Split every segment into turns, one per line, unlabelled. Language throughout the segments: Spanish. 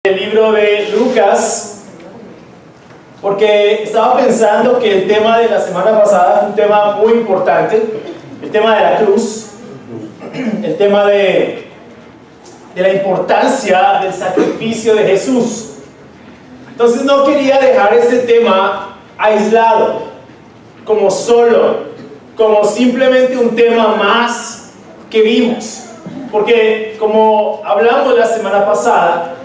el libro de Lucas, porque estaba pensando que el tema de la semana pasada fue un tema muy importante, el tema de la cruz, el tema de la importancia del sacrificio de Jesús. Entonces no quería dejar ese tema aislado, como solo, como simplemente un tema más que vimos, porque como hablamos la semana pasada,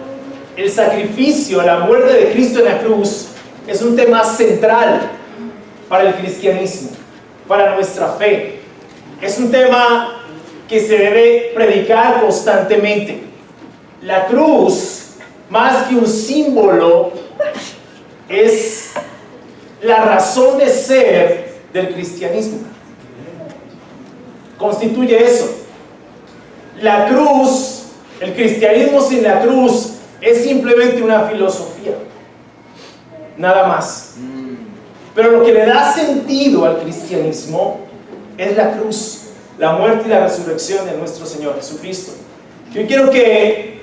el sacrificio, la muerte de Cristo en la cruz es un tema central para el cristianismo, para nuestra fe. Es un tema que se debe predicar constantemente. La cruz, más que un símbolo, es la razón de ser del cristianismo. Constituye eso. La cruz, el cristianismo sin la cruz, es simplemente una filosofía, nada más. Pero lo que le da sentido al cristianismo es la cruz, la muerte y la resurrección de nuestro Señor Jesucristo. Yo quiero que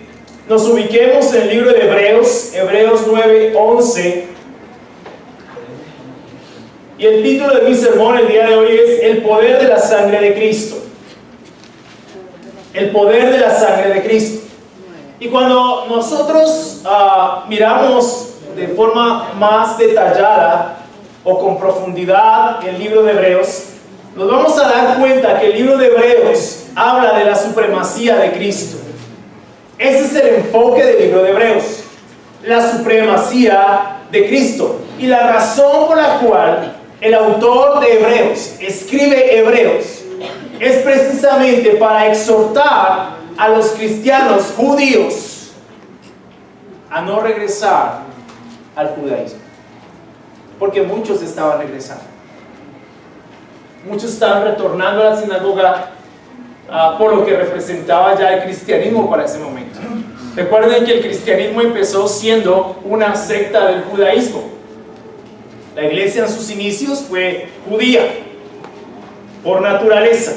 nos ubiquemos en el libro de Hebreos 9:11, y el título de mi sermón el día de hoy es El poder de la sangre de Cristo. El poder de la sangre de Cristo. Y cuando nosotros miramos de forma más detallada o con profundidad el libro de Hebreos, nos vamos a dar cuenta que el libro de Hebreos habla de la supremacía de Cristo. Ese es el enfoque del libro de Hebreos, la supremacía de Cristo. Y la razón por la cual el autor de Hebreos escribe Hebreos es precisamente para exhortar a los cristianos judíos a no regresar al judaísmo, porque muchos estaban regresando, muchos estaban retornando a la sinagoga por lo que representaba ya el cristianismo para ese momento. Recuerden que el cristianismo empezó siendo una secta del judaísmo. La iglesia en sus inicios fue judía por naturaleza.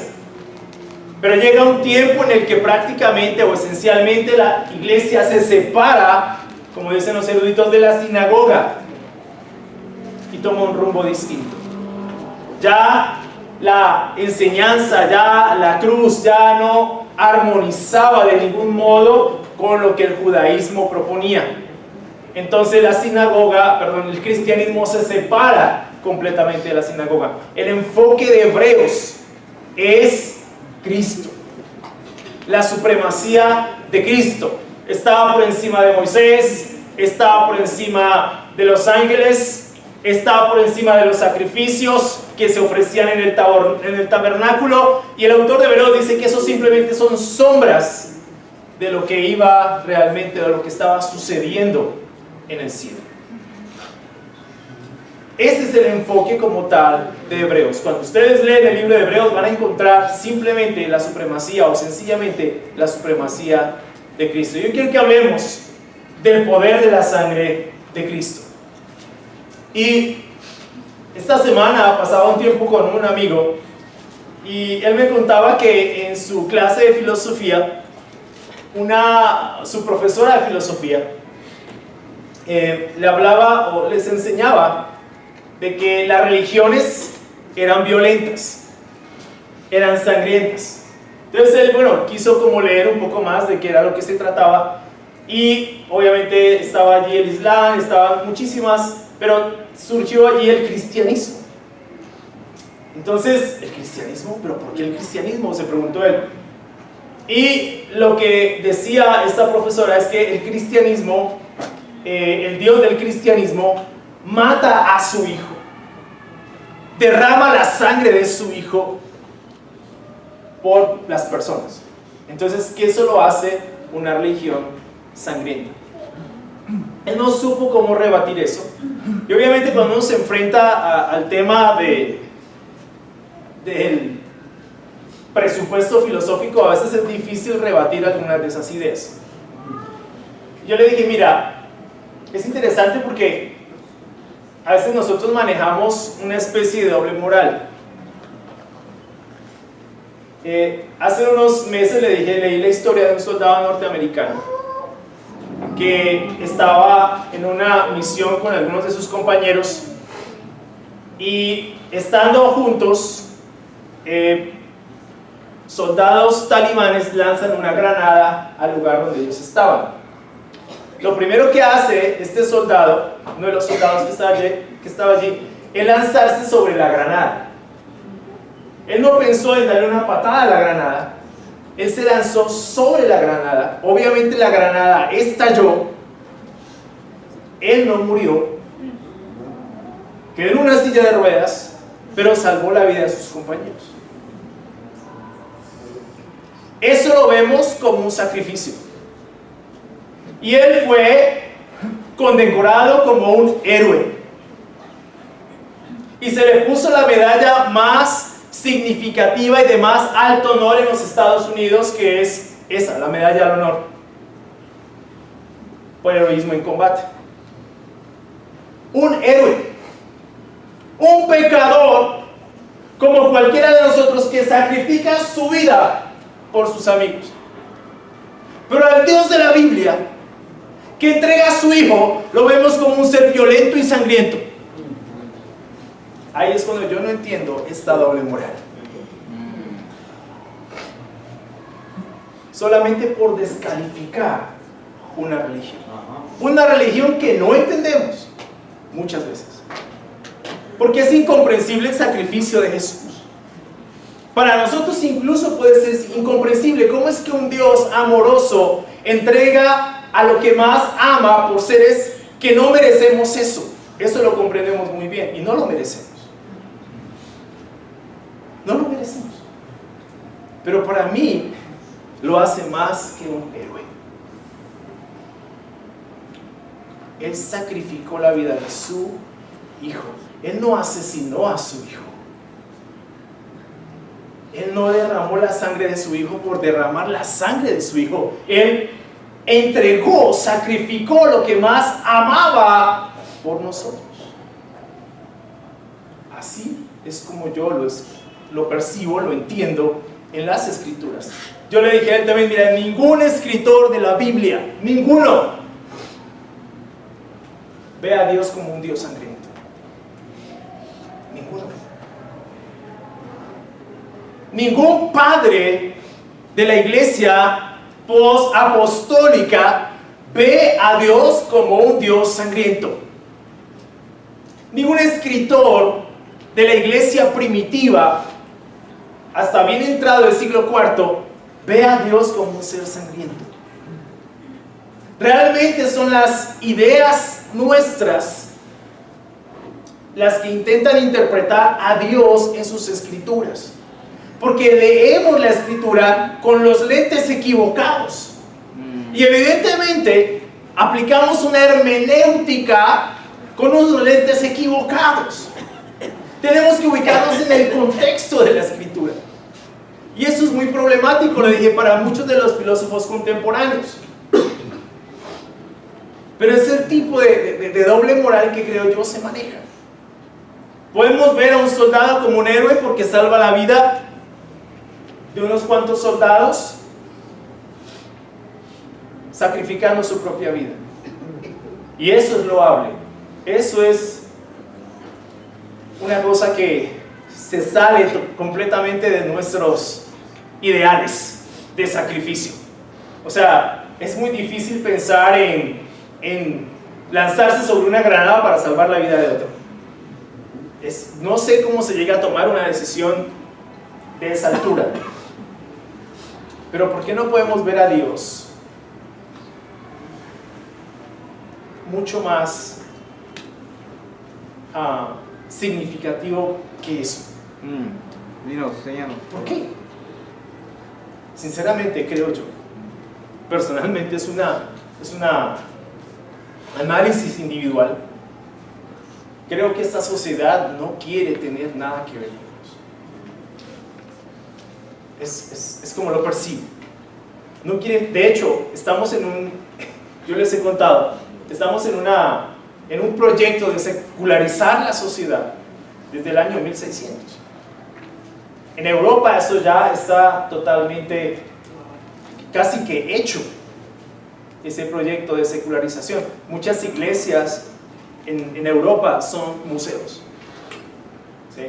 Pero llega un tiempo en el que prácticamente o esencialmente la iglesia se separa, como dicen los eruditos, de la sinagoga y toma un rumbo distinto. Ya la enseñanza, ya la cruz, ya no armonizaba de ningún modo con lo que el judaísmo proponía. Entonces el cristianismo se separa completamente de la sinagoga. El enfoque de Hebreos es Cristo, la supremacía de Cristo. Estaba por encima de Moisés, estaba por encima de los ángeles, estaba por encima de los sacrificios que se ofrecían en el tabernáculo, y el autor de Hebreos dice que eso simplemente son sombras de lo que iba realmente, de lo que estaba sucediendo en el cielo. Este es el enfoque como tal de Hebreos. Cuando ustedes leen el libro de Hebreos van a encontrar simplemente la supremacía o sencillamente la supremacía de Cristo. Yo quiero que hablemos del poder de la sangre de Cristo. Y esta semana pasaba un tiempo con un amigo y él me contaba que en su clase de filosofía, su profesora de filosofía le hablaba o les enseñaba de que las religiones eran violentas, eran sangrientas. Entonces él, quiso como leer un poco más de qué era lo que se trataba, y obviamente estaba allí el Islam, estaban muchísimas, pero surgió allí el cristianismo. Entonces, ¿el cristianismo? ¿Pero por qué el cristianismo?, se preguntó él. Y lo que decía esta profesora es que el cristianismo, el Dios del cristianismo, mata a su hijo, derrama la sangre de su hijo por las personas. Entonces, que eso lo hace una religión sangrienta. Él no supo cómo rebatir eso. Y obviamente cuando uno se enfrenta al tema del presupuesto filosófico, a veces es difícil rebatir algunas de esas ideas. Yo le dije, mira, es interesante porque a veces nosotros manejamos una especie de doble moral. Hace unos meses leí la historia de un soldado norteamericano que estaba en una misión con algunos de sus compañeros y estando juntos, soldados talibanes lanzan una granada al lugar donde ellos estaban. Lo primero que hace este soldado, uno de los soldados que estaba allí, es lanzarse sobre la granada. Él no pensó en darle una patada a la granada, él se lanzó sobre la granada. Obviamente la granada estalló, él no murió, quedó en una silla de ruedas, pero salvó la vida de sus compañeros. Eso lo vemos como un sacrificio. Y él fue condecorado como un héroe. Y se le puso la medalla más significativa y de más alto honor en los Estados Unidos, que es esa, la medalla al honor por heroísmo en combate. Un héroe, un pecador como cualquiera de nosotros que sacrifica su vida por sus amigos. Pero al Dios de la Biblia, que entrega a su hijo, lo vemos como un ser violento y sangriento. Ahí es cuando yo no entiendo esta doble moral. Solamente por descalificar una religión. Una religión que no entendemos muchas veces. Porque es incomprensible el sacrificio de Jesús. Para nosotros incluso puede ser incomprensible cómo es que un Dios amoroso entrega a lo que más ama por seres que no merecemos eso. Eso lo comprendemos muy bien y no lo merecemos. No lo merecemos. Pero para mí lo hace más que un héroe. Él sacrificó la vida de su hijo. Él no asesinó a su hijo. Él no derramó la sangre de su hijo por derramar la sangre de su hijo. Él entregó, sacrificó lo que más amaba por nosotros. Así es como yo lo percibo, lo entiendo en las escrituras. Yo le dije a él también, mira, ningún escritor de la Biblia, ninguno, ve a Dios como un Dios sangriento. Ninguno. Ningún padre de la iglesia post-apostólica ve a Dios como un Dios sangriento. Ningún escritor de la iglesia primitiva, hasta bien entrado el siglo IV, ve a Dios como un ser sangriento. Realmente son las ideas nuestras las que intentan interpretar a Dios en sus escrituras. Porque leemos la escritura con los lentes equivocados. Y evidentemente aplicamos una hermenéutica con unos lentes equivocados. Tenemos que ubicarnos en el contexto de la escritura. Y eso es muy problemático, lo dije, para muchos de los filósofos contemporáneos. Pero es el tipo de doble moral que creo yo se maneja. Podemos ver a un soldado como un héroe porque salva la vida de unos cuantos soldados, sacrificando su propia vida. Y eso es loable. Eso es una cosa que se sale completamente de nuestros ideales de sacrificio. O sea, es muy difícil pensar en lanzarse sobre una granada para salvar la vida de otro. No sé cómo se llega a tomar una decisión de esa altura. Pero ¿por qué no podemos ver a Dios mucho más significativo que eso? ¿Por qué? Sinceramente creo yo, personalmente es una análisis individual. Creo que esta sociedad no quiere tener nada que ver con Dios. Es como lo percibo. No quieren, de hecho, estamos yo les he contado, estamos en un proyecto de secularizar la sociedad desde el año 1600. En Europa eso ya está totalmente, casi que hecho. ese proyecto de secularización. Muchas iglesias en Europa son museos. ¿Sí?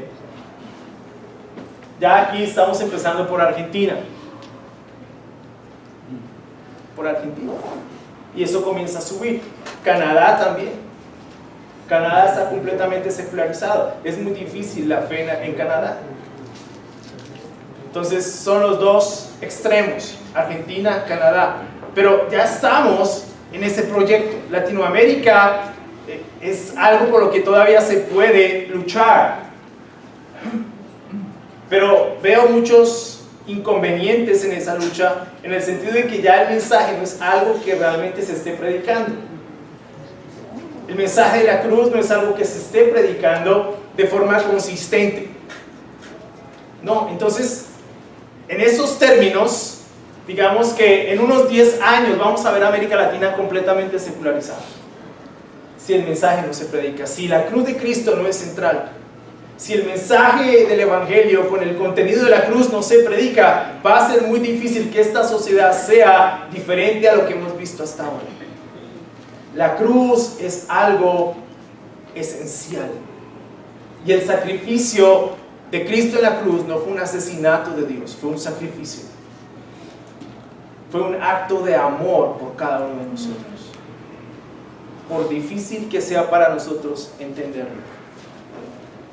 Ya aquí estamos empezando por Argentina. Por Argentina. Y eso comienza a subir. Canadá también. Canadá está completamente secularizado. Es muy difícil la fe en Canadá. Entonces son los dos extremos, Argentina, Canadá. Pero ya estamos en ese proyecto. Latinoamérica es algo por lo que todavía se puede luchar. Pero veo muchos inconvenientes en esa lucha, en el sentido de que ya el mensaje no es algo que realmente se esté predicando. El mensaje de la cruz no es algo que se esté predicando de forma consistente. No, entonces, en esos términos, digamos que en unos 10 años vamos a ver a América Latina completamente secularizada. Si el mensaje no se predica, si la cruz de Cristo no es central, si el mensaje del Evangelio con el contenido de la cruz no se predica, va a ser muy difícil que esta sociedad sea diferente a lo que hemos visto hasta ahora. La cruz es algo esencial. Y el sacrificio de Cristo en la cruz no fue un asesinato de Dios, fue un sacrificio. Fue un acto de amor por cada uno de nosotros. Por difícil que sea para nosotros entenderlo.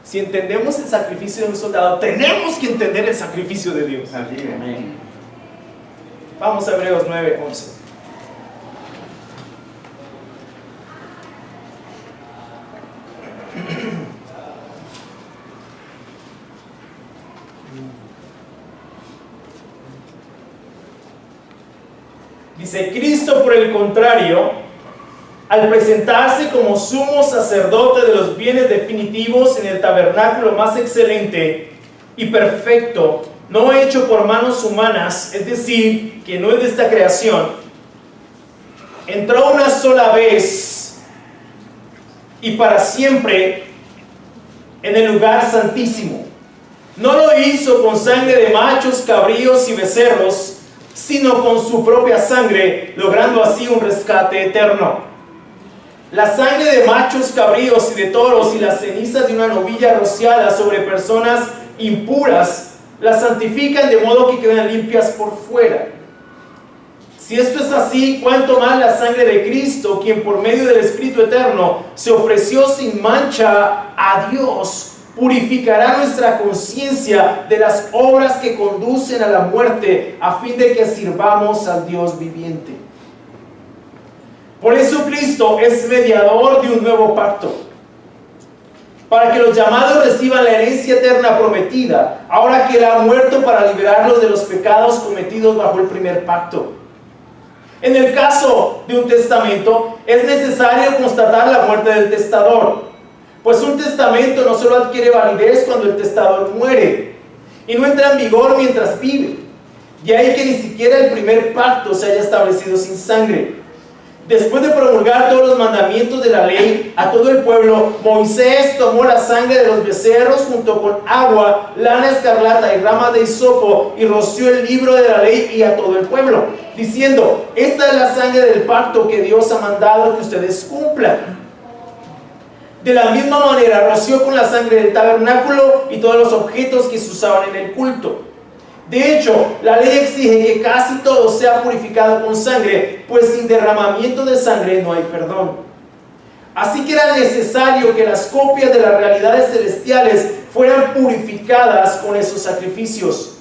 Si entendemos el sacrificio de un soldado, tenemos que entender el sacrificio de Dios. Amén. Vamos a Hebreos 9:11. Dice: Cristo, por el contrario, al presentarse como sumo sacerdote de los bienes definitivos en el tabernáculo más excelente y perfecto, no hecho por manos humanas, es decir, que no es de esta creación, entró una sola vez y para siempre en el lugar santísimo. No lo hizo con sangre de machos, cabríos y becerros, sino con su propia sangre, logrando así un rescate eterno. La sangre de machos, cabríos y de toros y las cenizas de una novilla rociada sobre personas impuras las santifican de modo que quedan limpias por fuera. Si esto es así, ¿cuánto más la sangre de Cristo, quien por medio del Espíritu Eterno se ofreció sin mancha a Dios, purificará nuestra conciencia de las obras que conducen a la muerte, a fin de que sirvamos al Dios viviente? Por eso Cristo es mediador de un nuevo pacto, para que los llamados reciban la herencia eterna prometida, ahora que Él ha muerto para liberarlos de los pecados cometidos bajo el primer pacto. En el caso de un testamento, es necesario constatar la muerte del testador, pues un testamento no solo adquiere validez cuando el testador muere, y no entra en vigor mientras vive. De ahí que ni siquiera el primer pacto se haya establecido sin sangre. Después de promulgar todos los mandamientos de la ley a todo el pueblo, Moisés tomó la sangre de los becerros junto con agua, lana escarlata y ramas de hisopo y roció el libro de la ley y a todo el pueblo, diciendo: esta es la sangre del pacto que Dios ha mandado que ustedes cumplan. De la misma manera roció con la sangre del tabernáculo y todos los objetos que se usaban en el culto. De hecho, la ley exige que casi todo sea purificado con sangre, pues sin derramamiento de sangre no hay perdón. Así que era necesario que las copias de las realidades celestiales fueran purificadas con esos sacrificios,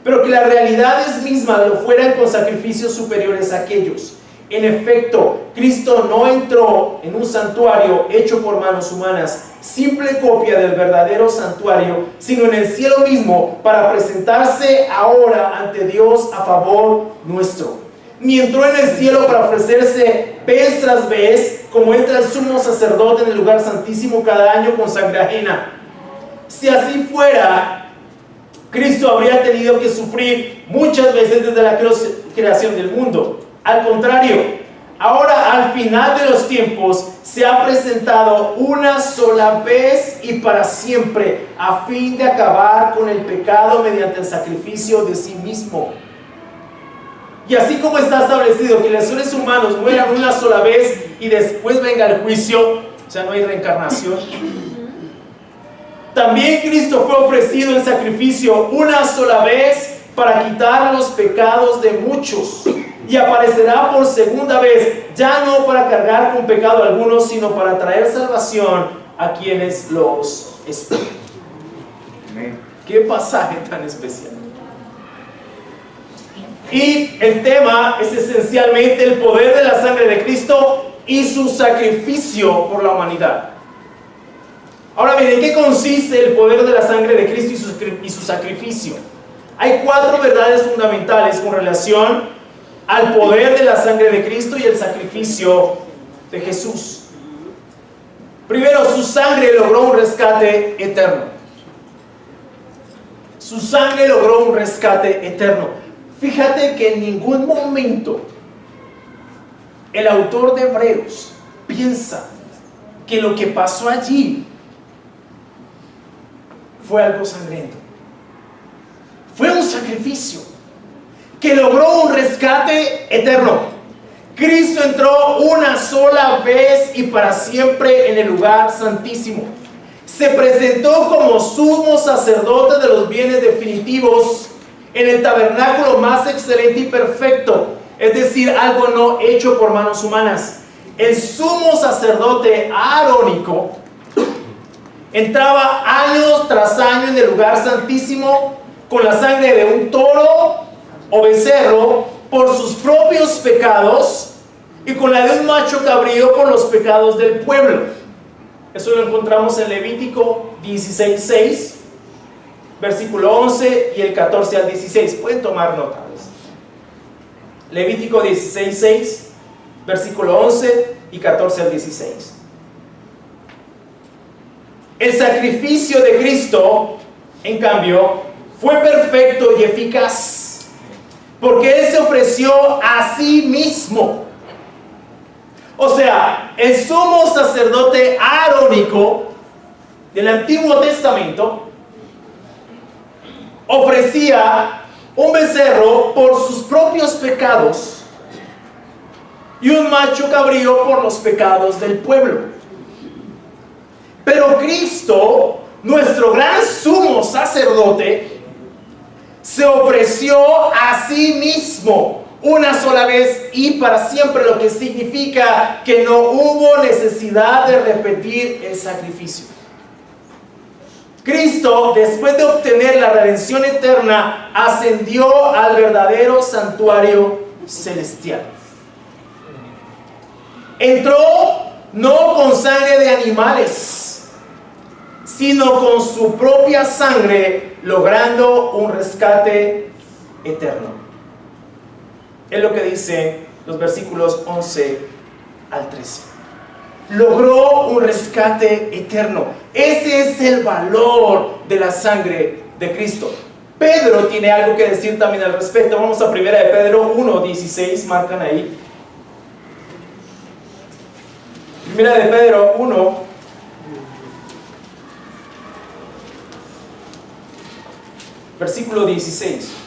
pero que las realidades mismas lo fueran con sacrificios superiores a aquellos. En efecto, Cristo no entró en un santuario hecho por manos humanas, simple copia del verdadero santuario, sino en el cielo mismo, para presentarse ahora ante Dios a favor nuestro. Ni entró en el cielo para ofrecerse vez tras vez, como entra el sumo sacerdote en el lugar santísimo cada año con sangre ajena. Si así fuera, Cristo habría tenido que sufrir muchas veces desde la creación del mundo. Al contrario, ahora al final de los tiempos se ha presentado una sola vez y para siempre, a fin de acabar con el pecado mediante el sacrificio de sí mismo. Y así como está establecido que los seres humanos mueran una sola vez y después venga el juicio, ya no hay reencarnación, también Cristo fue ofrecido en sacrificio una sola vez para quitar los pecados de muchos, y aparecerá por segunda vez, ya no para cargar con pecado alguno, sino para traer salvación a quienes los esperan. Qué pasaje tan especial. Y el tema es esencialmente el poder de la sangre de Cristo y su sacrificio por la humanidad. Ahora bien, ¿en qué consiste el poder de la sangre de Cristo y su sacrificio? Hay 4 verdades fundamentales con relación al poder de la sangre de Cristo y el sacrificio de Jesús. Primero, su sangre logró un rescate eterno. Su sangre logró un rescate eterno. Fíjate que en ningún momento el autor de Hebreos piensa que lo que pasó allí fue algo sangriento. Fue un sacrificio que logró un rescate eterno. Cristo entró una sola vez y para siempre en el lugar santísimo. Se presentó como sumo sacerdote de los bienes definitivos en el tabernáculo más excelente y perfecto, es decir, algo no hecho por manos humanas. El sumo sacerdote arónico entraba año tras año en el lugar santísimo con la sangre de un toro o becerro por sus propios pecados y con la de un macho cabrío por los pecados del pueblo. Eso lo encontramos en Levítico 16:6, versículo 11 y el 14 al 16. Pueden tomar nota. Levítico 16:6, versículo 11 y 14 al 16. El sacrificio de Cristo, en cambio, fue perfecto y eficaz, porque Él se ofreció a sí mismo. O sea, el sumo sacerdote arónico del Antiguo Testamento ofrecía un becerro por sus propios pecados y un macho cabrío por los pecados del pueblo. Pero Cristo, nuestro gran sumo sacerdote, se ofreció a sí mismo una sola vez y para siempre, lo que significa que no hubo necesidad de repetir el sacrificio. Cristo, después de obtener la redención eterna, ascendió al verdadero santuario celestial. Entró no con sangre de animales, sino con su propia sangre, logrando un rescate eterno. Es lo que dice los versículos 11 al 13. Logró un rescate eterno. Ese es el valor de la sangre de Cristo. Pedro tiene algo que decir también al respecto. Vamos a 1 de Pedro 1:16, marcan ahí. 1 de Pedro 1, versículo 16.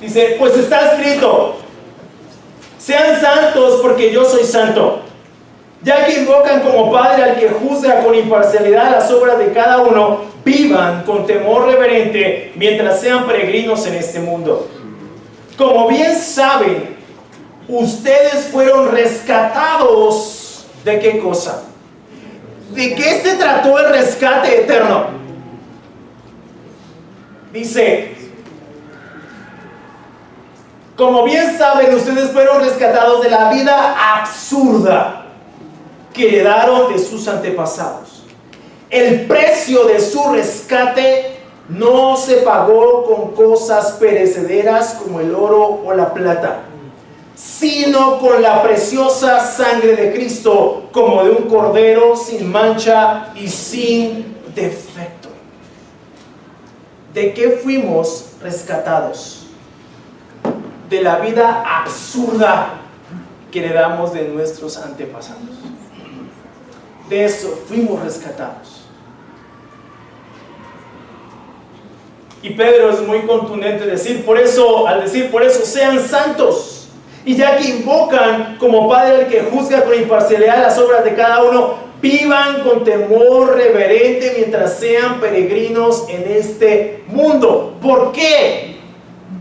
Dice, pues está escrito: sean santos porque yo soy santo. Ya que invocan como Padre al que juzga con imparcialidad las obras de cada uno, vivan con temor reverente mientras sean peregrinos en este mundo. Como bien saben, ustedes fueron rescatados. ¿De qué cosa? ¿De qué se trató el rescate eterno? Dice, como bien saben, ustedes fueron rescatados de la vida absurda que heredaron de sus antepasados. El precio de su rescate no se pagó con cosas perecederas como el oro o la plata, sino con la preciosa sangre de Cristo, como de un cordero sin mancha y sin defecto. ¿De qué fuimos rescatados? De la vida absurda que heredamos de nuestros antepasados. De eso fuimos rescatados. Y Pedro es muy contundente al decir por eso sean santos. Y ya que invocan como Padre el que juzga con imparcialidad las obras de cada uno, vivan con temor reverente mientras sean peregrinos en este mundo. ¿Por qué?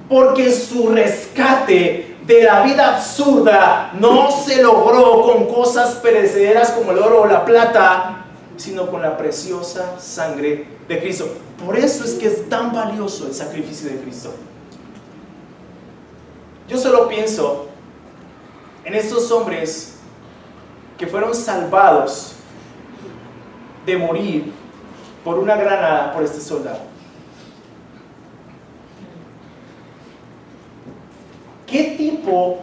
Porque su rescate de la vida absurda no se logró con cosas perecederas como el oro o la plata, sino con la preciosa sangre de Cristo. Por eso es que es tan valioso el sacrificio de Cristo. Yo solo pienso en estos hombres que fueron salvados de morir por una granada por este soldado. ¿Qué tipo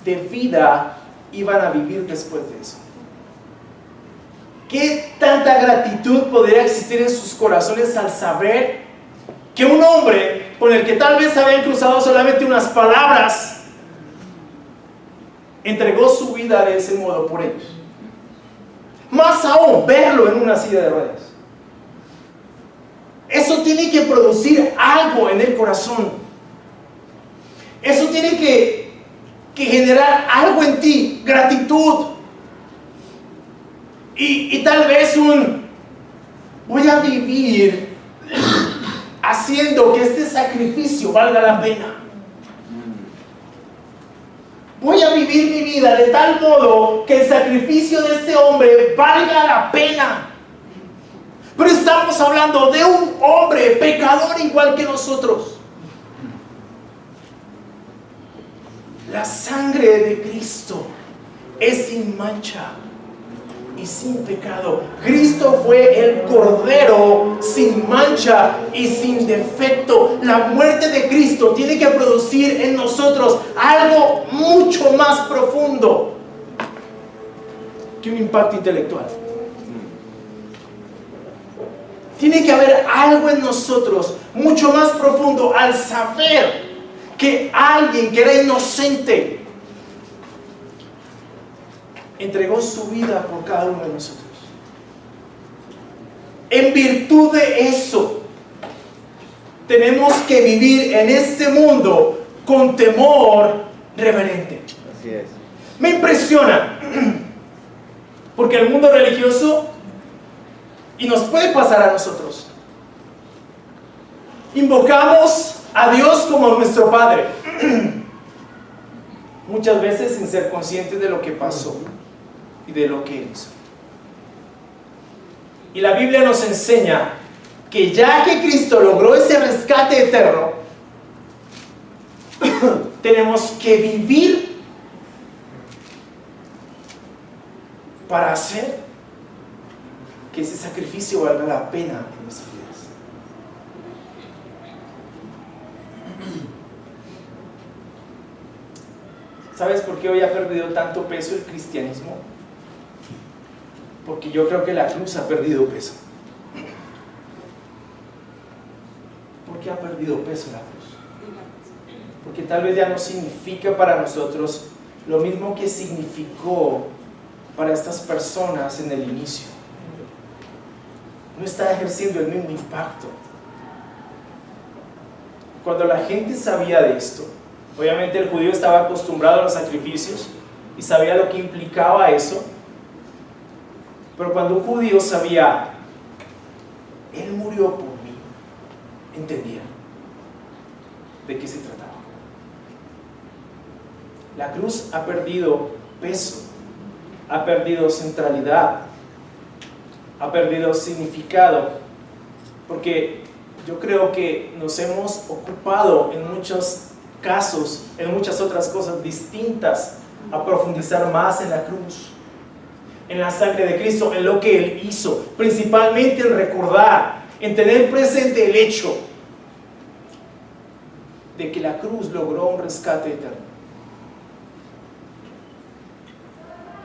de vida iban a vivir después de eso? ¿Qué tanta gratitud podría existir en sus corazones al saber que un hombre con el que tal vez habían cruzado solamente unas palabras entregó su vida de ese modo por ellos? Más aún, verlo en una silla de ruedas. Eso tiene que producir algo en el corazón. Eso tiene que generar algo en ti, gratitud. Y tal vez voy a vivir haciendo que este sacrificio valga la pena. Voy a vivir mi vida de tal modo que el sacrificio de este hombre valga la pena. Pero estamos hablando de un hombre pecador igual que nosotros. La sangre de Cristo es sin mancha y sin pecado. Cristo fue el Cordero sin mancha y sin defecto. La muerte de Cristo tiene que producir en nosotros algo mucho más profundo que un impacto intelectual. Tiene que haber algo en nosotros mucho más profundo al saber que alguien que era inocente entregó su vida por cada uno de nosotros. En virtud de eso, tenemos que vivir en este mundo con temor reverente.
Así es.
Me impresiona, porque el mundo religioso, y nos puede pasar a nosotros, invocamos a Dios como nuestro Padre, muchas veces sin ser conscientes de lo que pasó y de lo que Él hizo. Y la Biblia nos enseña que ya que Cristo logró ese rescate eterno, tenemos que vivir para hacer que ese sacrificio valga la pena en nuestras vidas. ¿Sabes por qué hoy ha perdido tanto peso el cristianismo? Porque yo creo que la cruz ha perdido peso. ¿Por qué ha perdido peso la cruz? Porque tal vez ya no significa para nosotros lo mismo que significó para estas personas en el inicio. No está ejerciendo el mismo impacto. Cuando la gente sabía de esto, obviamente el judío estaba acostumbrado a los sacrificios y sabía lo que implicaba eso. Pero cuando un judío sabía, Él murió por mí, entendía de qué se trataba. La cruz ha perdido peso, ha perdido centralidad, ha perdido significado, porque yo creo que nos hemos ocupado en muchos casos, en muchas otras cosas distintas, a profundizar más en la cruz, en la sangre de Cristo, en lo que Él hizo, principalmente en recordar, en tener presente el hecho de que la cruz logró un rescate eterno.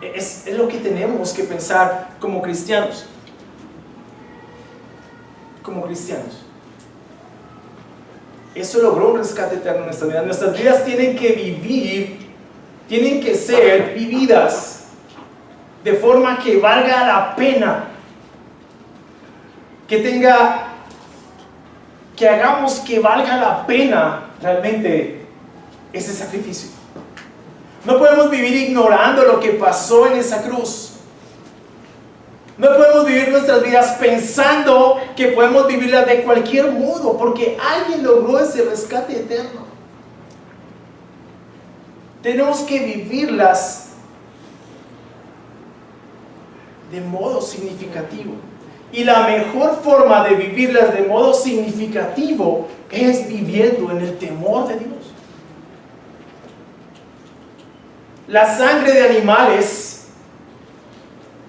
Es lo que tenemos que pensar como cristianos. Como cristianos. Eso logró un rescate eterno en nuestras vidas. Nuestras vidas tienen que vivir, tienen que ser vividas de forma que valga la pena, que tenga que hagamos que valga la pena realmente ese sacrificio. No podemos vivir ignorando lo que pasó en esa cruz. No podemos vivir nuestras vidas pensando que podemos vivirlas de cualquier modo, porque alguien logró ese rescate eterno. Tenemos que vivirlas de modo significativo. Y la mejor forma de vivirlas de modo significativo es viviendo en el temor de Dios. La sangre de animales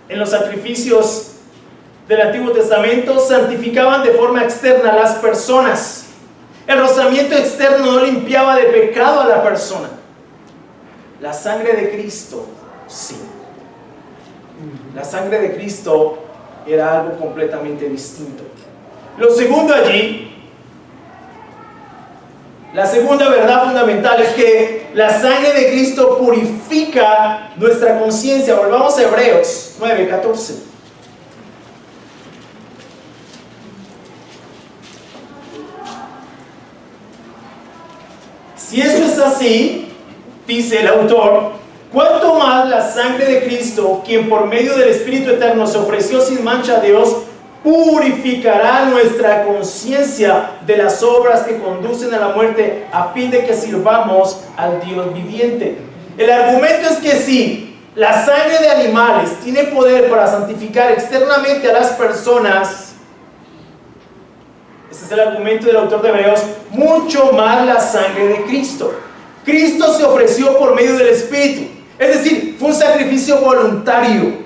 en los sacrificios del Antiguo Testamento santificaban de forma externa a las personas. El rozamiento externo no limpiaba de pecado a la persona. La sangre de Cristo, sí. La sangre de Cristo era algo completamente distinto. Lo segundo allí, la segunda verdad fundamental es que la sangre de Cristo purifica nuestra conciencia. Volvamos a Hebreos 9:14. Si esto es así, dice el autor, ¿cuánto más la sangre de Cristo, quien por medio del Espíritu Eterno se ofreció sin mancha a Dios, purificará nuestra conciencia de las obras que conducen a la muerte, a fin de que sirvamos al Dios viviente? El argumento es que si la sangre de animales tiene poder para santificar externamente a las personas, ese es el argumento del autor de Hebreos, mucho más la sangre de Cristo. Cristo se ofreció por medio del Espíritu, es decir, fue un sacrificio voluntario,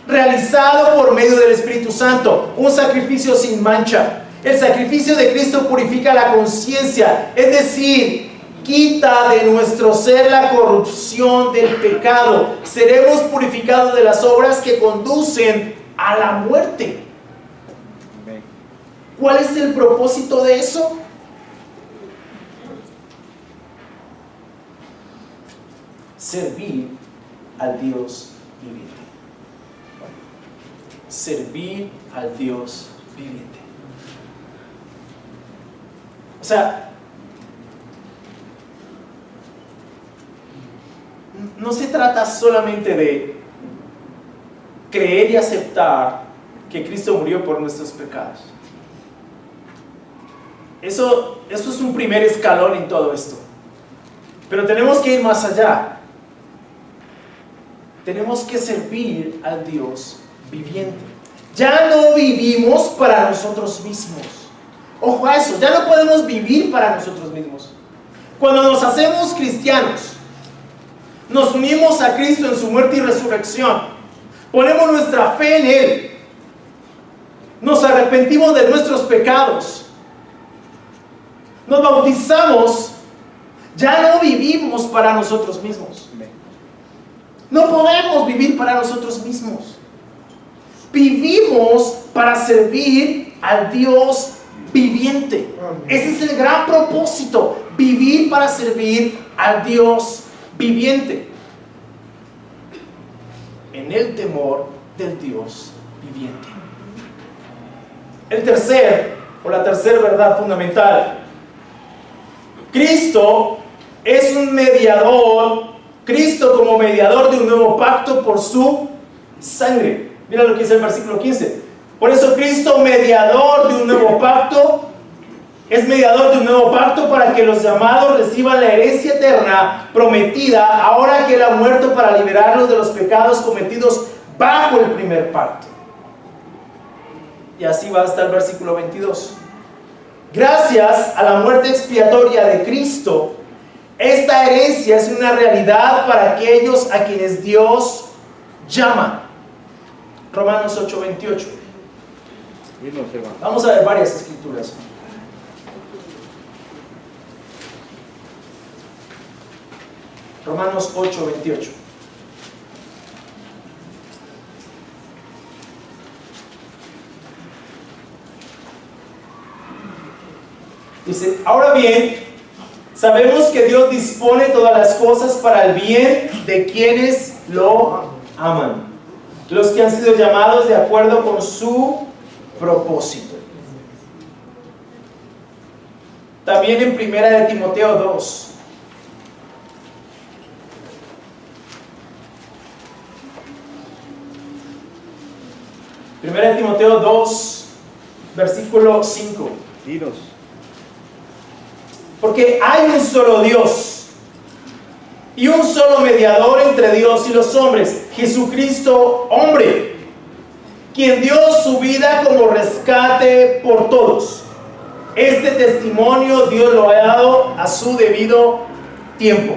realizado por medio del Espíritu Santo, un sacrificio sin mancha. El sacrificio de Cristo purifica la conciencia, es decir, quita de nuestro ser la corrupción del pecado. Seremos purificados de las obras que conducen a la muerte. ¿Cuál es el propósito de eso? Servir al Dios viviente. Servir al Dios viviente. O sea, no se trata solamente de creer y aceptar que Cristo murió por nuestros pecados. Eso es un primer escalón en todo esto. Pero tenemos que ir más allá. Tenemos que servir al Dios viviente. Ya no vivimos para nosotros mismos. Ojo a eso, ya no podemos vivir para nosotros mismos. Cuando nos hacemos cristianos, nos unimos a Cristo en su muerte y resurrección, ponemos nuestra fe en Él, nos arrepentimos de nuestros pecados, nos bautizamos, ya no vivimos para nosotros mismos. No podemos vivir para nosotros mismos. Vivimos para servir al Dios viviente. Ese es el gran propósito, vivir para servir al Dios viviente, en el temor del Dios viviente. La tercera verdad fundamental: Cristo es un mediador. Cristo como mediador de un nuevo pacto por su sangre. Mira lo que dice el versículo 15. Por eso Cristo, mediador de un nuevo pacto, es mediador de un nuevo pacto para que los llamados reciban la herencia eterna prometida, ahora que Él ha muerto para liberarlos de los pecados cometidos bajo el primer pacto. Y así va hasta el versículo 22. Gracias a la muerte expiatoria de Cristo, esta herencia es una realidad para aquellos a quienes Dios llama. Romanos 8:28. Vamos a ver varias escrituras. Romanos 8:28. Dice: ahora bien, sabemos que Dios dispone todas las cosas para el bien de quienes lo aman, los que han sido llamados de acuerdo con su propósito. También en 1 Timoteo 2. Primera de Timoteo 2, versículo 5.
Dinos.
Porque hay un solo Dios y un solo mediador entre Dios y los hombres, Jesucristo hombre, quien dio su vida como rescate por todos. Este testimonio Dios lo ha dado a su debido tiempo.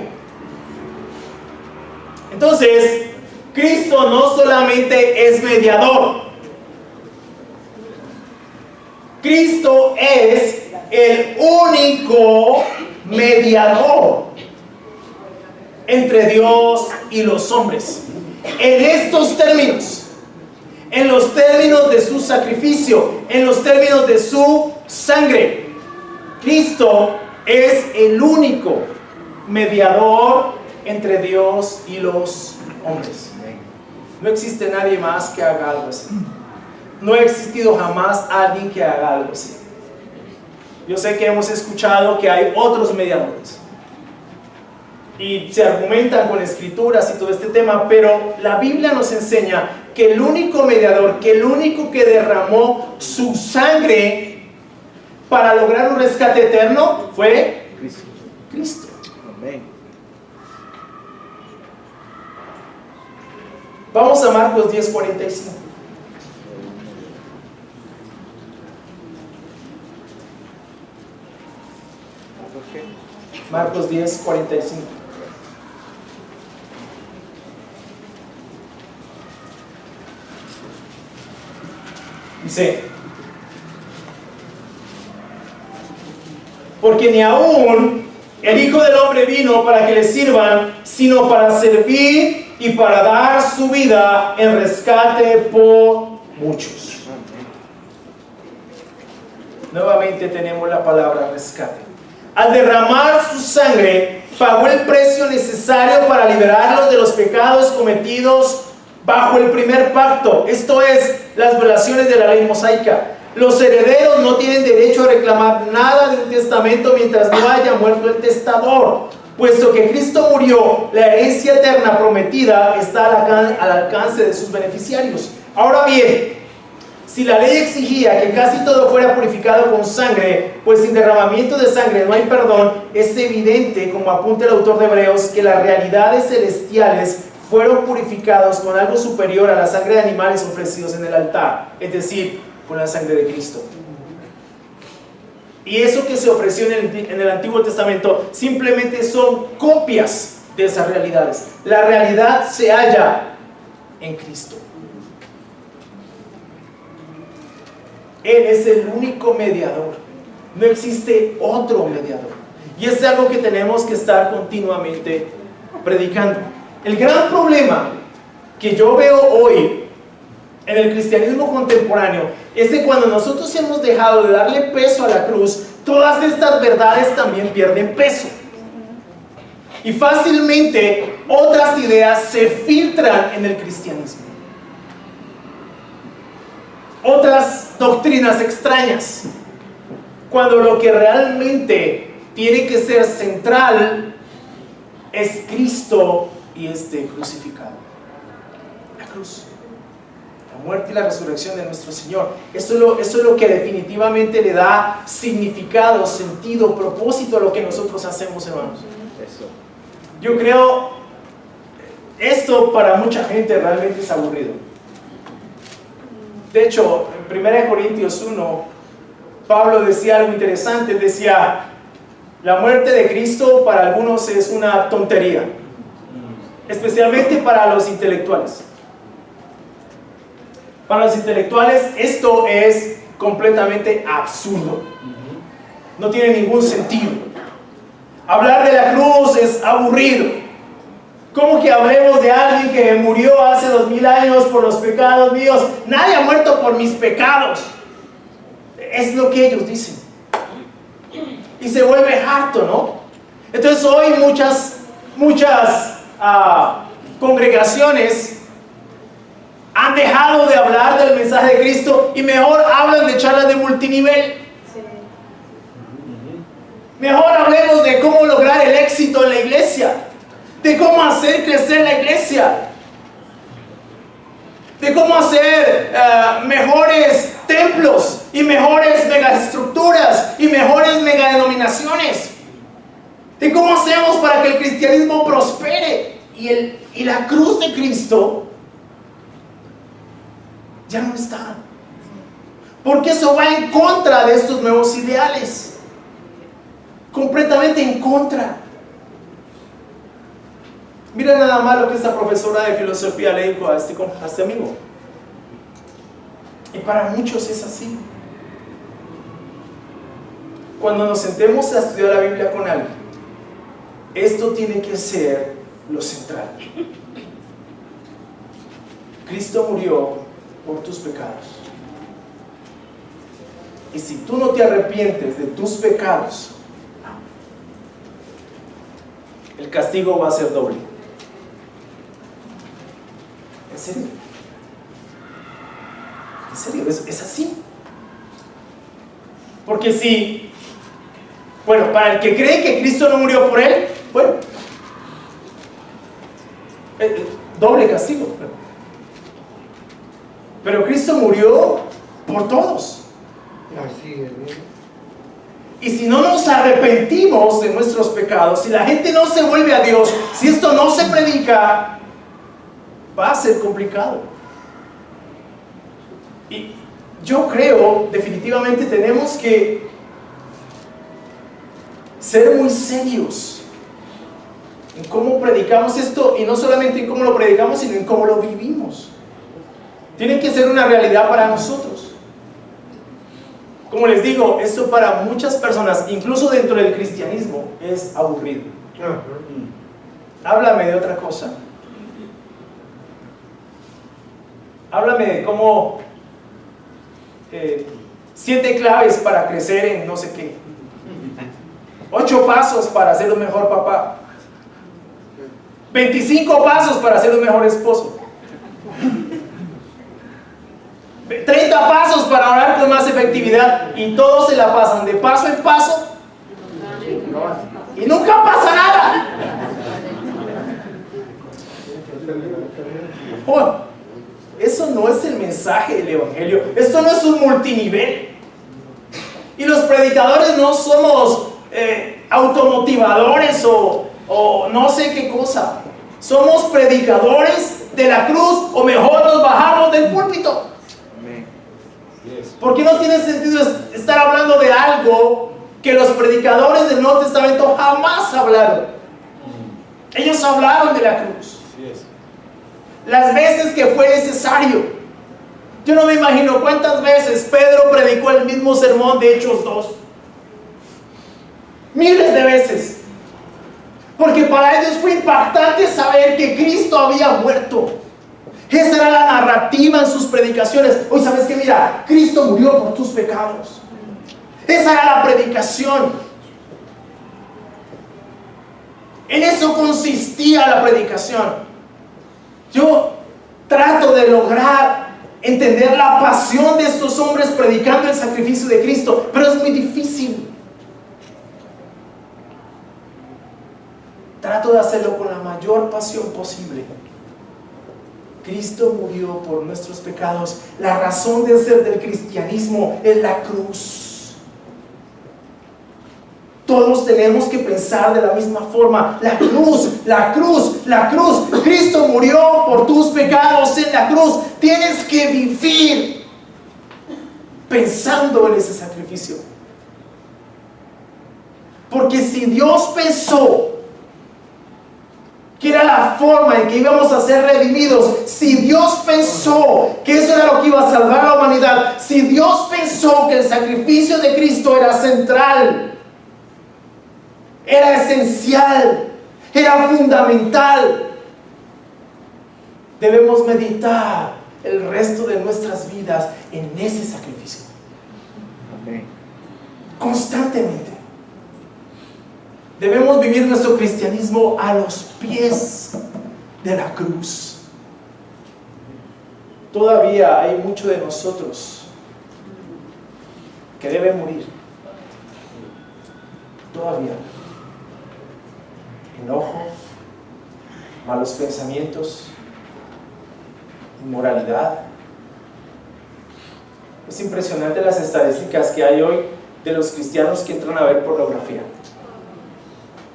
Entonces, Cristo no solamente es mediador, Cristo es el único mediador entre Dios y los hombres. En estos términos, en los términos de su sacrificio, en los términos de su sangre, Cristo es el único mediador entre Dios y los hombres. No existe nadie más que haga algo así. No ha existido jamás alguien que haga algo así. Yo sé que hemos escuchado que hay otros mediadores y se argumentan con escrituras y todo este tema, pero la Biblia nos enseña que el único mediador, que el único que derramó su sangre para lograr un rescate eterno fue Cristo.
Amén.
Vamos a Marcos 10:45. Marcos 10:45. Dice: porque ni aún el Hijo del Hombre vino para que le sirvan, sino para servir y para dar su vida en rescate por muchos. Nuevamente tenemos la palabra rescate. Al derramar su sangre, pagó el precio necesario para liberarlos de los pecados cometidos bajo el primer pacto, esto es, las violaciones de la ley mosaica. Los herederos no tienen derecho a reclamar nada de un testamento mientras no haya muerto el testador. Puesto que Cristo murió, la herencia eterna prometida está al alcance de sus beneficiarios. Ahora bien, si la ley exigía que casi todo fuera purificado con sangre, pues sin derramamiento de sangre no hay perdón, es evidente, como apunta el autor de Hebreos, que las realidades celestiales fueron purificados con algo superior a la sangre de animales ofrecidos en el altar, es decir, con la sangre de Cristo. Y eso que se ofreció en el Antiguo Testamento simplemente son copias de esas realidades. La realidad se halla en Cristo. Él es el único mediador. No existe otro mediador. Y es algo que tenemos que estar continuamente predicando. El gran problema que yo veo hoy en el cristianismo contemporáneo es que cuando nosotros hemos dejado de darle peso a la cruz, todas estas verdades también pierden peso. Y fácilmente otras ideas se filtran en el cristianismo. Otras doctrinas extrañas, cuando lo que realmente tiene que ser central es Cristo y este crucificado. La cruz, la muerte y la resurrección de nuestro Señor. Eso es lo que definitivamente le da significado, sentido, propósito a lo que nosotros hacemos, hermanos. Yo creo, esto para mucha gente realmente es aburrido. De hecho, en 1 Corintios 1, Pablo decía algo interesante. Decía, la muerte de Cristo para algunos es una tontería, especialmente para los intelectuales. Para los intelectuales esto es completamente absurdo. No tiene ningún sentido. Hablar de la cruz es aburrido. ¿Cómo que hablemos de alguien que murió hace 2000 años por los pecados míos? Nadie ha muerto por mis pecados. Es lo que ellos dicen. Y se vuelve harto, ¿no? Entonces hoy muchas congregaciones han dejado de hablar del mensaje de Cristo y mejor hablan de charlas de multinivel. Mejor hablemos de cómo lograr el éxito en la iglesia, de cómo hacer crecer la iglesia, de cómo hacer mejores templos y mejores megaestructuras y mejores megadenominaciones, de cómo hacemos para que el cristianismo prospere y la cruz de Cristo ya no está, porque eso va en contra de estos nuevos ideales, completamente en contra. Mira nada más lo que esta profesora de filosofía le dijo a este amigo. Y para muchos es así. Cuando nos sentemos a estudiar la Biblia con alguien, esto tiene que ser lo central. Cristo murió por tus pecados. Y si tú no te arrepientes de tus pecados, el castigo va a ser doble. ¿En serio? ¿En serio? Es así. Porque si, bueno, para el que cree que Cristo no murió por él, bueno, doble castigo. Pero Cristo murió por todos. Y si no nos arrepentimos de nuestros pecados, si la gente no se vuelve a Dios, si esto no se predica, va a ser complicado. Y yo creo, definitivamente tenemos que ser muy serios en cómo predicamos esto, y no solamente en cómo lo predicamos, sino en cómo lo vivimos. Tiene que ser una realidad para nosotros. Como les digo, esto para muchas personas, incluso dentro del cristianismo, es aburrido. Háblame de otra cosa. Háblame de cómo 7 claves para crecer en no sé qué, 8 pasos para ser un mejor papá, 25 pasos para ser un mejor esposo, 30 pasos para orar con más efectividad, y todos se la pasan de paso en paso y nunca pasa nada. Oh, eso no es el mensaje del evangelio. Esto no es un multinivel. Y los predicadores no somos automotivadores o no sé qué cosa. Somos predicadores de la cruz, o mejor nos bajamos del púlpito. Porque no tiene sentido estar hablando de algo que los predicadores del Nuevo Testamento jamás hablaron. Ellos hablaron de la cruz las veces que fue necesario. Yo no me imagino cuántas veces Pedro predicó el mismo sermón de Hechos 2. Miles de veces. Porque para ellos fue impactante saber que Cristo había muerto. Esa era la narrativa en sus predicaciones. Hoy, ¿sabes qué? Mira, Cristo murió por tus pecados. Esa era la predicación. En eso consistía la predicación. Yo trato de lograr entender la pasión de estos hombres predicando el sacrificio de Cristo, pero es muy difícil. Trato de hacerlo con la mayor pasión posible. Cristo murió por nuestros pecados. La razón de ser del cristianismo es la cruz. Todos tenemos que pensar de la misma forma. La cruz, la cruz, la cruz. Cristo murió por tus pecados en la cruz. Tienes que vivir pensando en ese sacrificio. Porque si Dios pensó que era la forma en que íbamos a ser redimidos, si Dios pensó que eso era lo que iba a salvar a la humanidad, si Dios pensó que el sacrificio de Cristo era central, era esencial, era fundamental, debemos meditar el resto de nuestras vidas en ese sacrificio. Constantemente. Debemos vivir nuestro cristianismo a los pies de la cruz. Todavía hay mucho de nosotros que debe morir. todavía enojo, malos pensamientos, inmoralidad. Es impresionante las estadísticas que hay hoy de los cristianos que entran a ver pornografía.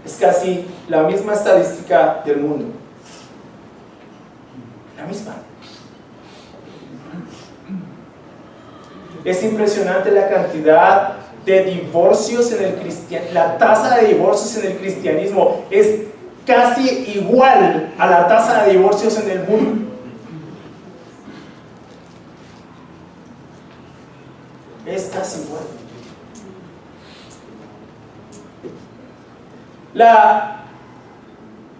Es casi la misma estadística del mundo. La misma. Es impresionante la cantidad de divorcios en el cristianismo. La tasa de divorcios en el cristianismo es casi igual a la tasa de divorcios en el mundo. Es casi igual.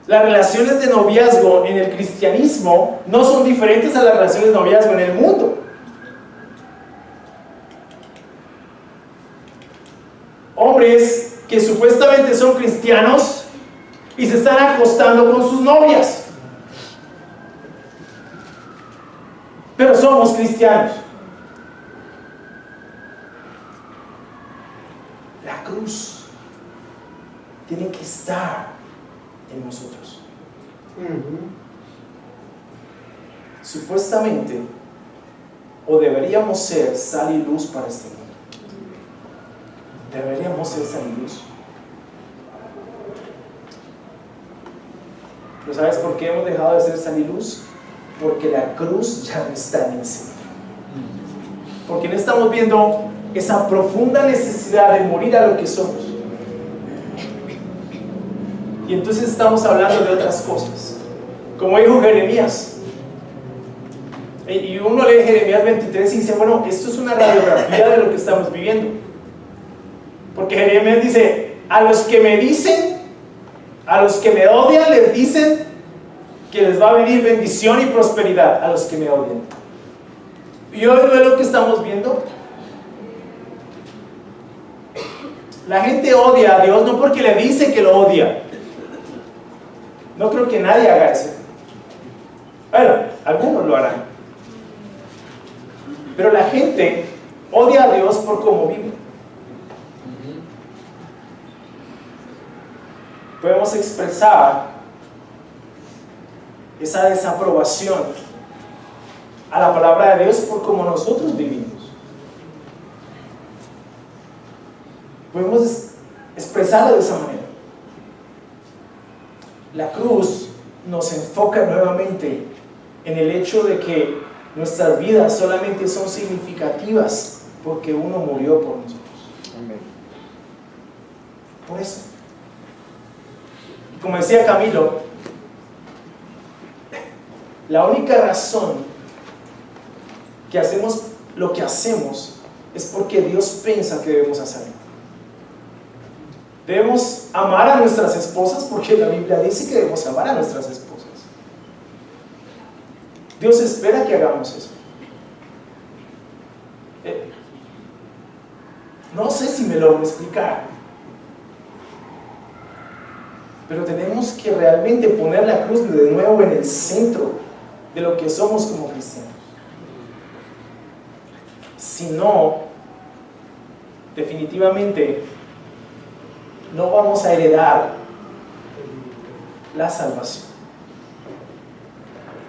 Las relaciones de noviazgo en el cristianismo no son diferentes a las relaciones de noviazgo en el mundo. Hombres que supuestamente son cristianos y se están acostando con sus novias, pero somos cristianos. La cruz tiene que estar en nosotros. Supuestamente, o deberíamos ser sal y luz para este mundo. Deberíamos ser sal y luz. ¿Pero sabes por qué hemos dejado de ser sal y luz? Porque la cruz ya no está en el centro. Porque no estamos viendo esa profunda necesidad de morir a lo que somos. Y entonces estamos hablando de otras cosas. Como dijo Jeremías. Y uno lee Jeremías 23 y dice, bueno, esto es una radiografía de lo que estamos viviendo. Porque Jeremías dice, a los que me dicen, a los que me odian, les dicen que les va a venir bendición y prosperidad a los que me odian. Y hoy no es lo que estamos viendo. La gente odia a Dios no porque le dice que lo odia. No creo que nadie haga eso. Bueno, algunos lo harán. Pero la gente odia a Dios por cómo vive. Podemos expresar esa desaprobación a la palabra de Dios por cómo nosotros vivimos. Podemos expresarlo de esa manera. La cruz nos enfoca nuevamente en el hecho de que nuestras vidas solamente son significativas porque uno murió por nosotros. Amén. Por eso. Y como decía Camilo, la única razón que hacemos lo que hacemos es porque Dios piensa que debemos hacerlo. Debemos amar a nuestras esposas porque la Biblia dice que debemos amar a nuestras esposas. Dios espera que hagamos eso. No sé si me logro explicar, pero tenemos que realmente poner la cruz de nuevo en el centro de lo que somos como cristianos. Si no, definitivamente no vamos a heredar la salvación,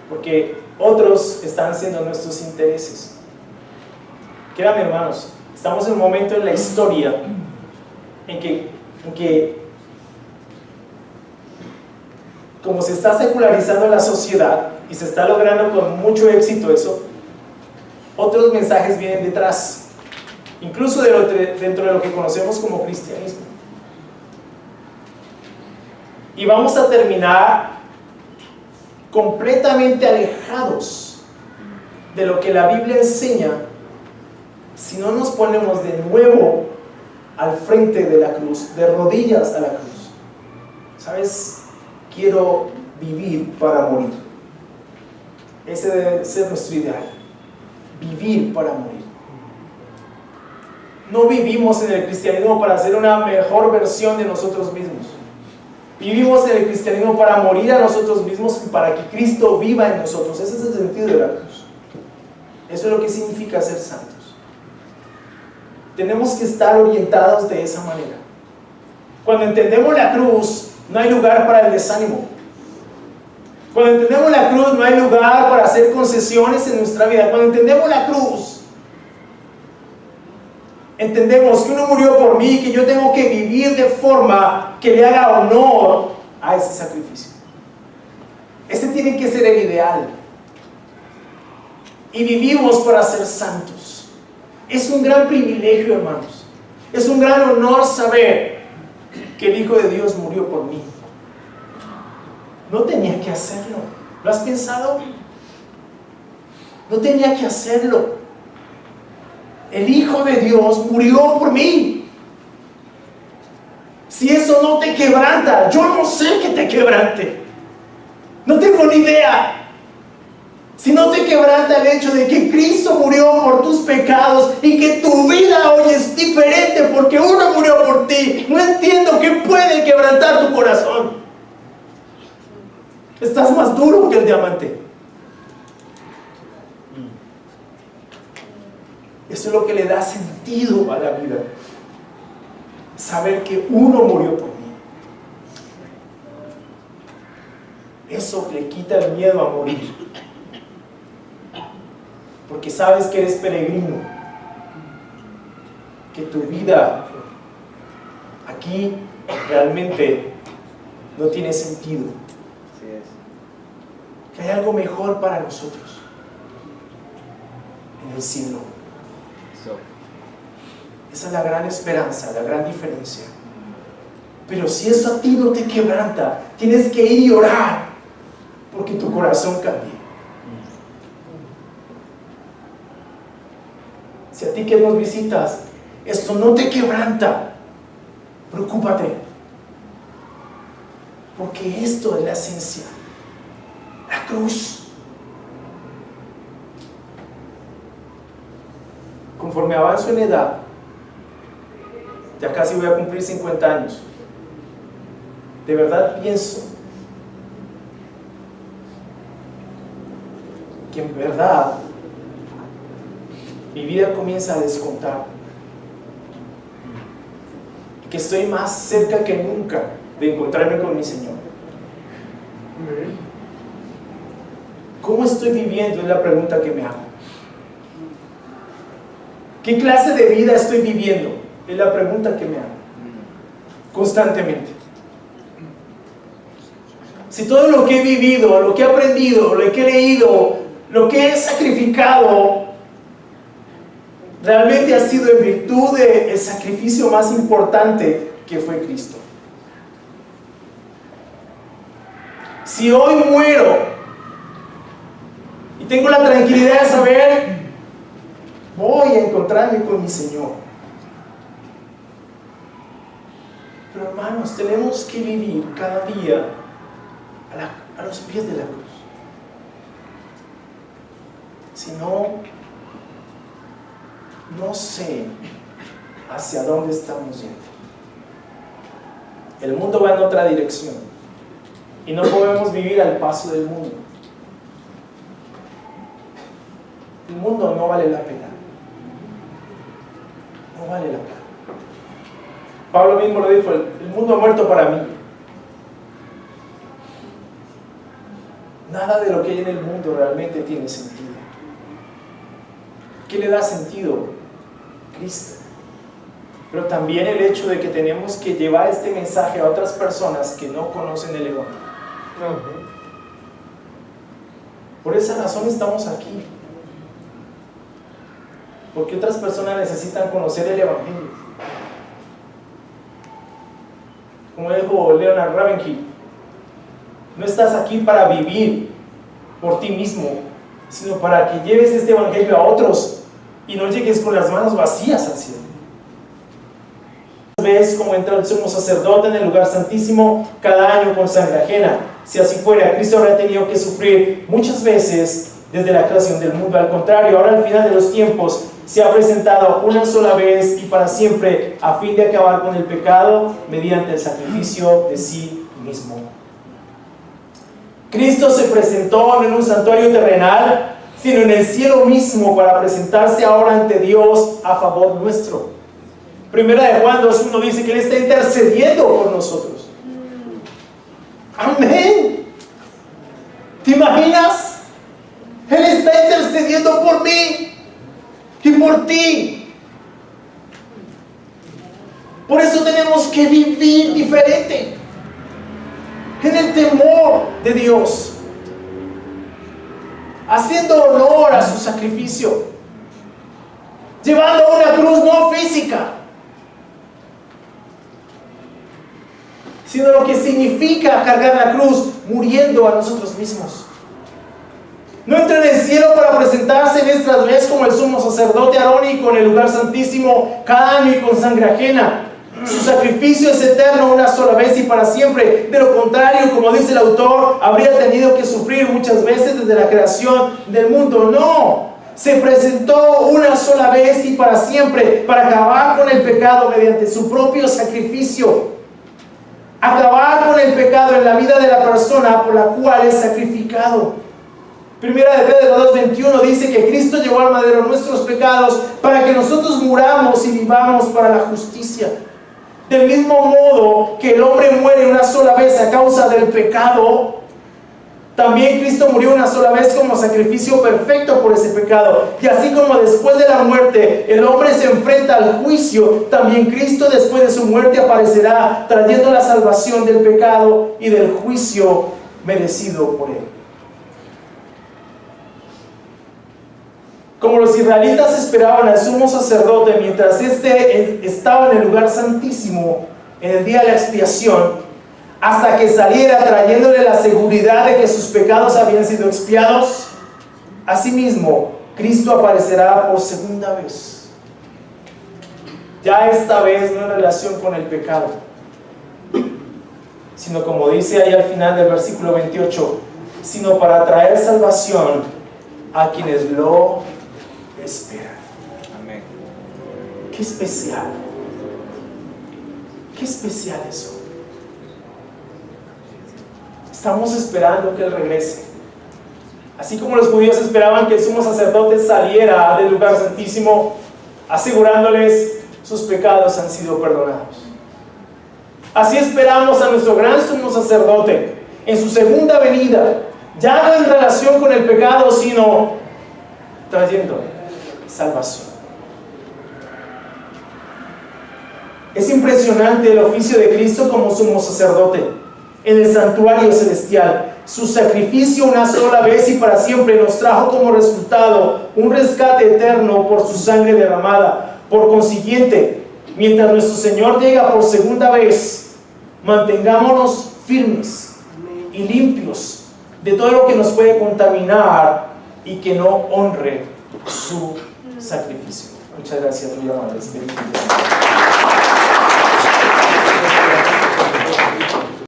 porque otros están siendo nuestros intereses. Créanme, hermanos, estamos en un momento en la historia en que como se está secularizando la sociedad y se está logrando con mucho éxito eso, otros mensajes vienen detrás, incluso dentro de lo que conocemos como cristianismo. Y vamos a terminar completamente alejados de lo que la Biblia enseña si no nos ponemos de nuevo al frente de la cruz, de rodillas a la cruz. ¿Sabes? Quiero vivir para morir. Ese debe ser nuestro ideal. Vivir para morir. No vivimos en el cristianismo para ser una mejor versión de nosotros mismos. Vivimos en el cristianismo para morir a nosotros mismos y para que Cristo viva en nosotros. Ese es el sentido de la cruz. Eso es lo que significa ser santos. Tenemos que estar orientados de esa manera. Cuando entendemos la cruz, no hay lugar para el desánimo. Cuando entendemos la cruz, no hay lugar para hacer concesiones en nuestra vida. Cuando entendemos la cruz, entendemos que uno murió por mí, que yo tengo que vivir de forma que le haga honor a ese sacrificio. Ese tiene que ser el ideal. Y vivimos para ser santos. Es un gran privilegio, hermanos. Es un gran honor saber que el Hijo de Dios murió por mí. No tenía que hacerlo. ¿Lo has pensado? No tenía que hacerlo. El Hijo de Dios murió por mí. Si eso no te quebranta, yo no sé que te quebrante. No tengo ni idea. Si no te quebranta el hecho de que Cristo murió por tus pecados y que tu vida hoy es diferente porque uno murió por ti, no entiendo qué puede quebrantar tu corazón. Estás más duro que el diamante. Eso es lo que le da sentido a la vida. Saber que uno murió por mí. Eso le quita el miedo a morir. Porque sabes que eres peregrino. Que tu vida aquí realmente no tiene sentido. Que hay algo mejor para nosotros en el cielo. Esa es la gran esperanza, la gran diferencia. Pero si eso a ti no te quebranta, tienes que ir y orar porque tu corazón cambie. Si a ti que nos visitas esto no te quebranta, preocúpate, porque esto es la esencia. La cruz. Conforme avanzo en edad, ya casi voy a cumplir 50 años, de verdad pienso que en verdad mi vida comienza a descontar, que estoy más cerca que nunca de encontrarme con mi Señor. ¿Cómo estoy viviendo? Es la pregunta que me hago. ¿Qué clase de vida estoy viviendo? Es la pregunta que me hago constantemente. Si todo lo que he vivido, lo que he aprendido, lo que he leído, lo que he sacrificado, realmente ha sido en virtud del sacrificio más importante que fue Cristo. Si hoy muero y tengo la tranquilidad de saber, voy a encontrarme con mi Señor. Pero hermanos, tenemos que vivir cada día a los pies de la cruz. Si no, no sé hacia dónde estamos yendo. El mundo va en otra dirección y no podemos vivir al paso del mundo. El mundo no vale la pena. No vale la pena. Pablo mismo lo dijo: el mundo ha muerto para mí. Nada de lo que hay en el mundo realmente tiene sentido. ¿Qué le da sentido? Cristo. Pero también el hecho de que tenemos que llevar este mensaje a otras personas que no conocen el Evangelio. Por esa razón estamos aquí. Porque otras personas necesitan conocer el Evangelio. Como dijo Leonard Ravenhill, no estás aquí para vivir por ti mismo, sino para que lleves este Evangelio a otros y no llegues con las manos vacías al cielo. Ves cómo entra el sumo sacerdote en el lugar santísimo cada año con sangre ajena. Si así fuera, Cristo habría tenido que sufrir muchas veces desde la creación del mundo. Al contrario, ahora al final de los tiempos se ha presentado una sola vez y para siempre a fin de acabar con el pecado mediante el sacrificio de sí mismo. Cristo se presentó no en un santuario terrenal, sino en el cielo mismo para presentarse ahora ante Dios a favor nuestro. Primera de Juan 2:1 dice que Él está intercediendo por nosotros. Amén. ¿Te imaginas? Él está intercediendo por mí y por ti. Por eso tenemos que vivir diferente, en el temor de Dios, haciendo honor a su sacrificio, llevando una cruz no física, sino lo que significa cargar la cruz, muriendo a nosotros mismos. No entró en el cielo para presentarse vez tras vez como el sumo sacerdote arónico en el lugar santísimo cada año y con sangre ajena. Su sacrificio es eterno, una sola vez y para siempre. De lo contrario, como dice el autor, habría tenido que sufrir muchas veces desde la creación del mundo. No, se presentó una sola vez y para siempre para acabar con el pecado mediante su propio sacrificio. Acabar con el pecado en la vida de la persona por la cual es sacrificado. Primera de Pedro 2:21 dice que Cristo llevó al madero nuestros pecados para que nosotros muramos y vivamos para la justicia. Del mismo modo que el hombre muere una sola vez a causa del pecado, también Cristo murió una sola vez como sacrificio perfecto por ese pecado. Y así como después de la muerte el hombre se enfrenta al juicio, también Cristo después de su muerte aparecerá trayendo la salvación del pecado y del juicio merecido por él. Como los israelitas esperaban al sumo sacerdote mientras éste estaba en el lugar santísimo en el día de la expiación, hasta que saliera trayéndole la seguridad de que sus pecados habían sido expiados, asimismo Cristo aparecerá por segunda vez. Ya esta vez no en relación con el pecado, sino como dice ahí al final del versículo 28, sino para traer salvación a quienes lo esperan. Amén. Qué especial. Qué especial eso. Estamos esperando que Él regrese. Así como los judíos esperaban que el sumo sacerdote saliera del lugar santísimo, asegurándoles sus pecados han sido perdonados. Así esperamos a nuestro gran sumo sacerdote en su segunda venida, ya no en relación con el pecado, sino trayendo salvación. Es impresionante el oficio de Cristo como sumo sacerdote en el santuario celestial. Su sacrificio una sola vez y para siempre nos trajo como resultado un rescate eterno por su sangre derramada. Por consiguiente, mientras nuestro Señor llega por segunda vez, mantengámonos firmes y limpios de todo lo que nos puede contaminar y que no honre su sacrificio. Muchas gracias, mi amado Espíritu.